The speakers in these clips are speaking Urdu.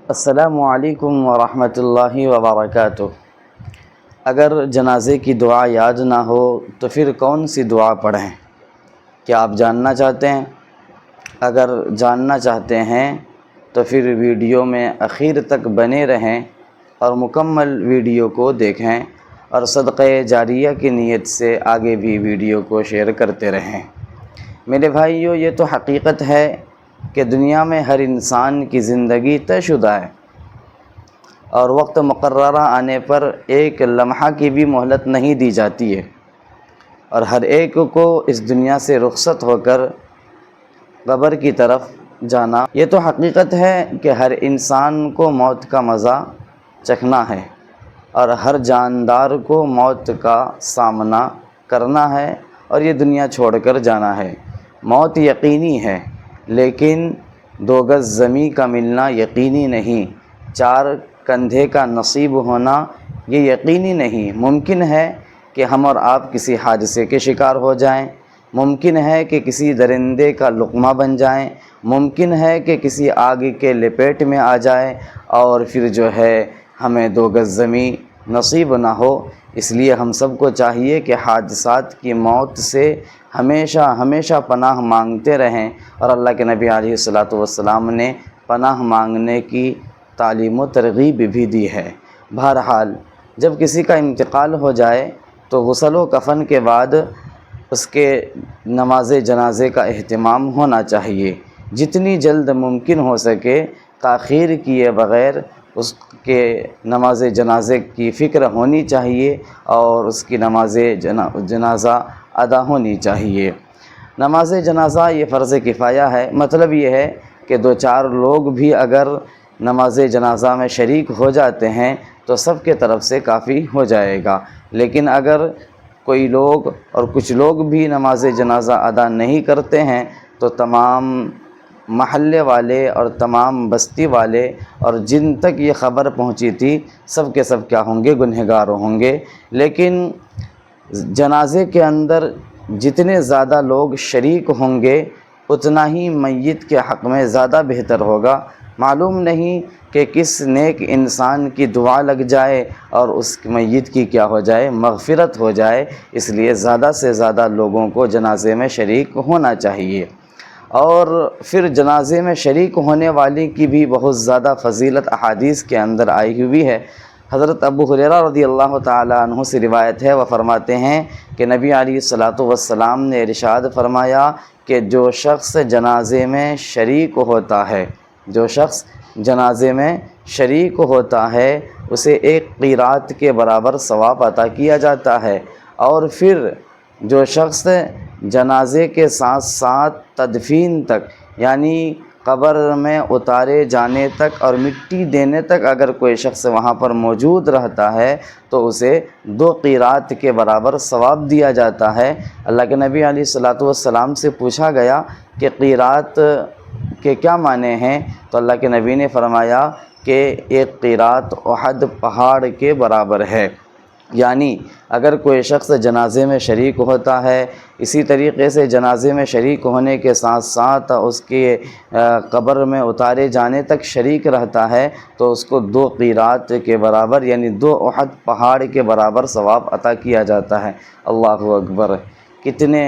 السلام علیکم ورحمۃ اللہ وبرکاتہ۔ اگر جنازے کی دعا یاد نہ ہو تو پھر کون سی دعا پڑھیں؟ کیا آپ جاننا چاہتے ہیں؟ اگر جاننا چاہتے ہیں تو پھر ویڈیو میں اخیر تک بنے رہیں اور مکمل ویڈیو کو دیکھیں اور صدقہ جاریہ کی نیت سے آگے بھی ویڈیو کو شیئر کرتے رہیں۔ میرے بھائیو، یہ تو حقیقت ہے کہ دنیا میں ہر انسان کی زندگی طے شدہ ہے اور وقت مقررہ آنے پر ایک لمحہ کی بھی مہلت نہیں دی جاتی ہے، اور ہر ایک کو اس دنیا سے رخصت ہو کر قبر کی طرف جانا۔ یہ تو حقیقت ہے کہ ہر انسان کو موت کا مزہ چکھنا ہے اور ہر جاندار کو موت کا سامنا کرنا ہے اور یہ دنیا چھوڑ کر جانا ہے۔ موت یقینی ہے، لیکن 2 گز زمیں کا ملنا یقینی نہیں، 4 کندھے کا نصیب ہونا یہ یقینی نہیں۔ ممکن ہے کہ ہم اور آپ کسی حادثے کے شکار ہو جائیں، ممکن ہے کہ کسی درندے کا لقمہ بن جائیں، ممکن ہے کہ کسی آگ کے لپیٹ میں آ جائیں اور پھر ہمیں 2 گز زمیں نصیب نہ ہو۔ اس لیے ہم سب کو چاہیے کہ حادثات کی موت سے ہمیشہ پناہ مانگتے رہیں، اور اللہ کے نبی علیہ الصلوۃ والسلام نے پناہ مانگنے کی تعلیم و ترغیب بھی دی ہے۔ بہرحال جب کسی کا انتقال ہو جائے تو غسل و کفن کے بعد اس کے نماز جنازے کا اہتمام ہونا چاہیے۔ جتنی جلد ممکن ہو سکے تاخیر کیے بغیر اس کے نماز جنازے کی فکر ہونی چاہیے اور اس کی نماز جنازہ ادا ہونی چاہیے۔ نماز جنازہ یہ فرض کفایہ ہے، مطلب یہ ہے کہ 2-4 لوگ بھی اگر نماز جنازہ میں شریک ہو جاتے ہیں تو سب کے طرف سے کافی ہو جائے گا، لیکن اگر کوئی لوگ اور کچھ لوگ بھی نماز جنازہ ادا نہیں کرتے ہیں تو تمام محلے والے اور تمام بستی والے اور جن تک یہ خبر پہنچی تھی سب کے سب کیا ہوں گے؟ گنہگار ہوں گے۔ لیکن جنازے کے اندر جتنے زیادہ لوگ شریک ہوں گے اتنا ہی میت کے حق میں زیادہ بہتر ہوگا۔ معلوم نہیں کہ کس نیک انسان کی دعا لگ جائے اور اس میت کی کیا ہو جائے؟ مغفرت ہو جائے۔ اس لیے زیادہ سے زیادہ لوگوں کو جنازے میں شریک ہونا چاہیے، اور پھر جنازے میں شریک ہونے والے کی بھی بہت زیادہ فضیلت احادیث کے اندر آئی ہوئی ہے۔ حضرت ابو ہریرہ رضی اللہ تعالی عنہ سے روایت ہے، وہ فرماتے ہیں کہ نبی علیہ الصلوۃ والسلام نے ارشاد فرمایا کہ جو شخص جنازے میں شریک ہوتا ہے اسے 1 قیرات کے برابر ثواب عطا کیا جاتا ہے، اور پھر جو شخص جنازے کے ساتھ ساتھ تدفین تک، یعنی قبر میں اتارے جانے تک اور مٹی دینے تک اگر کوئی شخص وہاں پر موجود رہتا ہے تو اسے 2 قیرات کے برابر ثواب دیا جاتا ہے۔ اللہ کے نبی علیہ الصلوۃ والسلام سے پوچھا گیا کہ قیرات کے کیا معنی ہیں؟ تو اللہ کے نبی نے فرمایا کہ 1 قیرات احد پہاڑ کے برابر ہے۔ یعنی اگر کوئی شخص جنازے میں شریک ہوتا ہے، اسی طریقے سے جنازے میں شریک ہونے کے ساتھ ساتھ اس کے قبر میں اتارے جانے تک شریک رہتا ہے تو اس کو 2 قیرات کے برابر یعنی 2 احد پہاڑ کے برابر ثواب عطا کیا جاتا ہے۔ اللہ اکبر! کتنے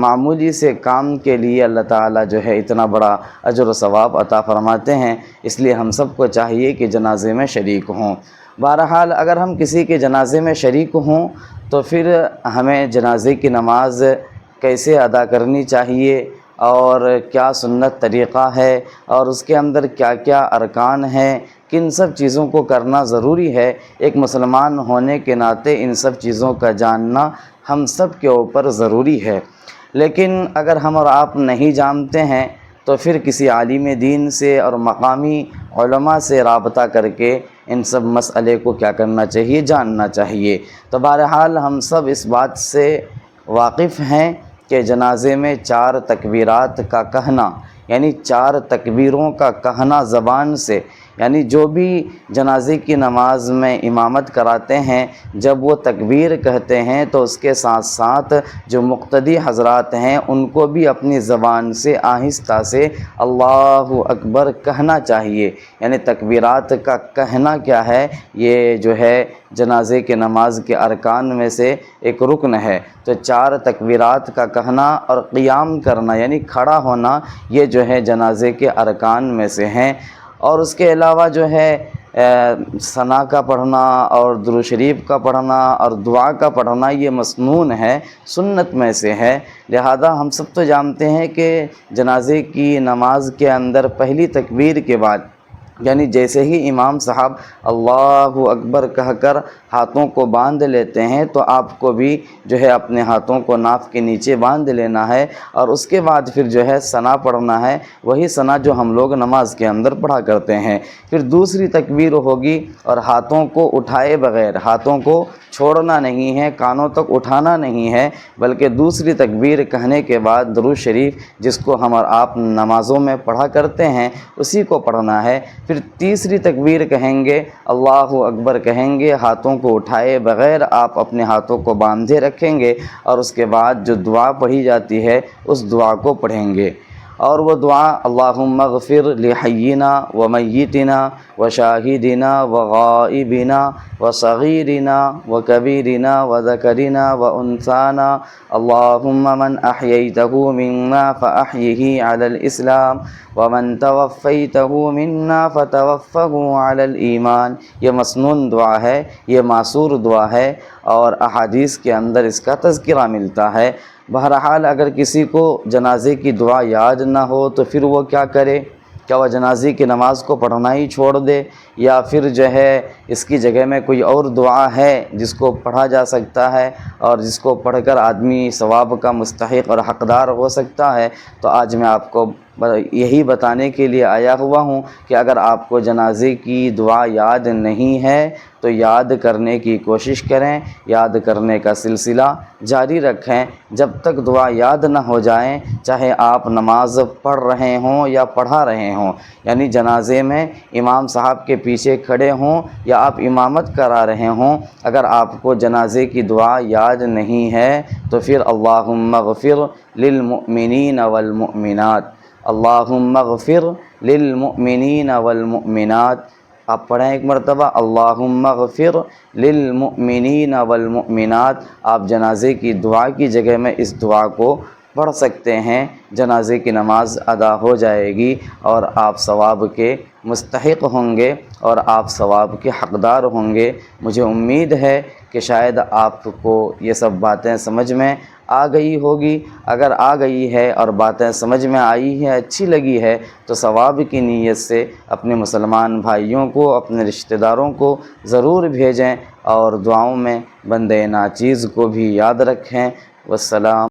معمولی سے کام کے لیے اللہ تعالیٰ اتنا بڑا اجر و ثواب عطا فرماتے ہیں۔ اس لیے ہم سب کو چاہیے کہ جنازے میں شریک ہوں۔ بہرحال اگر ہم کسی کے جنازے میں شریک ہوں تو پھر ہمیں جنازے کی نماز کیسے ادا کرنی چاہیے اور کیا سنت طریقہ ہے اور اس کے اندر کیا کیا ارکان ہیں، کن سب چیزوں کو کرنا ضروری ہے، ایک مسلمان ہونے کے ناطے ان سب چیزوں کا جاننا ہم سب کے اوپر ضروری ہے۔ لیکن اگر ہم اور آپ نہیں جانتے ہیں تو پھر کسی عالم دین سے اور مقامی علماء سے رابطہ کر کے ان سب مسئلے کو کیا کرنا چاہیے؟ جاننا چاہیے۔ تو بہرحال ہم سب اس بات سے واقف ہیں کہ جنازے میں 4 تکبیرات کا کہنا، یعنی 4 تکبیروں کا کہنا زبان سے، یعنی جو بھی جنازے کی نماز میں امامت کراتے ہیں جب وہ تکبیر کہتے ہیں تو اس کے ساتھ ساتھ جو مقتدی حضرات ہیں ان کو بھی اپنی زبان سے آہستہ سے اللہ اکبر کہنا چاہیے۔ یعنی تکبیرات کا کہنا کیا ہے، یہ جو ہے جنازے کے نماز کے ارکان میں سے ایک رکن ہے۔ تو 4 تکبیرات کا کہنا اور قیام کرنا یعنی کھڑا ہونا یہ جو ہے جنازے کے ارکان میں سے ہیں۔ اور اس کے علاوہ جو ہے ثنا کا پڑھنا اور درود شریف کا پڑھنا اور دعا کا پڑھنا یہ مسنون ہے، سنت میں سے ہے۔ لہذا ہم سب تو جانتے ہیں کہ جنازے کی نماز کے اندر پہلی تکبیر کے بعد یعنی جیسے ہی امام صاحب اللہ اکبر کہہ کر ہاتھوں کو باندھ لیتے ہیں تو آپ کو بھی جو ہے اپنے ہاتھوں کو ناف کے نیچے باندھ لینا ہے، اور اس کے بعد پھر جو ہے ثنا پڑھنا ہے، وہی ثنا جو ہم لوگ نماز کے اندر پڑھا کرتے ہیں۔ پھر دوسری تکبیر ہوگی اور ہاتھوں کو اٹھائے بغیر، ہاتھوں کو چھوڑنا نہیں ہے، کانوں تک اٹھانا نہیں ہے، بلکہ دوسری تکبیر کہنے کے بعد درود شریف جس کو ہم اور آپ نمازوں میں پڑھا کرتے ہیں اسی کو پڑھنا ہے۔ پھر تیسری تکبیر کہیں گے، اللہ اکبر کہیں گے، ہاتھوں کو اٹھائے بغیر آپ اپنے ہاتھوں کو باندھے رکھیں گے، اور اس کے بعد جو دعا پڑھی جاتی ہے اس دعا کو پڑھیں گے۔ اور وہ دعا اللہم اغفر لحینا و میتنا و شاہدنا و غائبنا و صغیرنا و کبیرنا و ذکرنا و انثانا اللہم من احییتہ منا فاحیہ علی الاسلام ومن توفیتہ منا فتوفہ علی الایمان۔ یہ مسنون دعا ہے، یہ معصور دعا ہے، اور احادیث کے اندر اس کا تذکرہ ملتا ہے۔ بہرحال اگر کسی کو جنازے کی دعا یاد نہ ہو تو پھر وہ کیا کرے؟ کیا وہ جنازے کی نماز کو پڑھنا ہی چھوڑ دے، یا پھر جو ہے اس کی جگہ میں کوئی اور دعا ہے جس کو پڑھا جا سکتا ہے اور جس کو پڑھ کر آدمی ثواب کا مستحق اور حقدار ہو سکتا ہے؟ تو آج میں آپ کو یہی بتانے کے لیے آیا ہوا ہوں کہ اگر آپ کو جنازے کی دعا یاد نہیں ہے تو یاد کرنے کی کوشش کریں، یاد کرنے کا سلسلہ جاری رکھیں جب تک دعا یاد نہ ہو جائیں، چاہے آپ نماز پڑھ رہے ہوں یا پڑھا رہے ہوں۔ یعنی جنازے میں امام صاحب کے پیچھے کھڑے ہوں یا آپ امامت کرا رہے ہوں، اگر آپ کو جنازے کی دعا یاد نہیں ہے تو پھر اللہم اغفر للمؤمنین والمؤمنات، اللہم اغفر للمؤمنین والمؤمنات۔ آپ پڑھیں ایک مرتبہ اللہم اغفر للمؤمنین والمؤمنات۔ آپ جنازے کی دعا کی جگہ میں اس دعا کو پڑھ سکتے ہیں، جنازے کی نماز ادا ہو جائے گی اور آپ ثواب کے مستحق ہوں گے اور آپ ثواب کے حقدار ہوں گے۔ مجھے امید ہے کہ شاید آپ کو یہ سب باتیں سمجھ میں آ گئی ہوگی۔ اگر آ گئی ہے اور باتیں سمجھ میں آئی ہیں، اچھی لگی ہے، تو ثواب کی نیت سے اپنے مسلمان بھائیوں کو، اپنے رشتہ داروں کو ضرور بھیجیں، اور دعاؤں میں بندے ناچیز کو بھی یاد رکھیں۔ والسلام۔